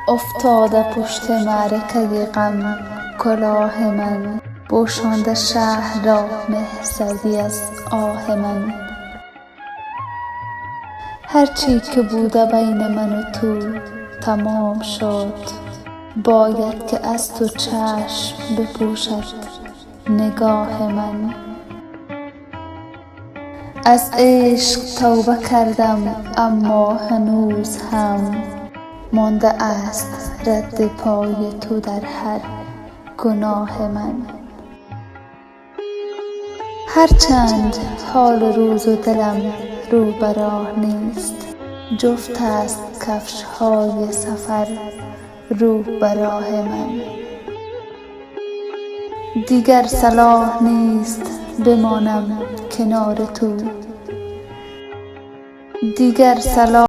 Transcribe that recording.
افتاده پشت معرکه غم کلاه من، پوشانده شهر را مهرزادی از آه من. هرچی که بوده بین من و تو تمام شد، باید که از تو چشم بپوشد نگاه من. از عشق توبه کردم اما هنوز هم مانده است رد پای تو در هر گناه من. هرچند حال روز و دلم رو به راه نیست، جفت است کفش های سفر رو به راه من. دیگر صلاح نیست بمانم کنار تو، دیگر صلاح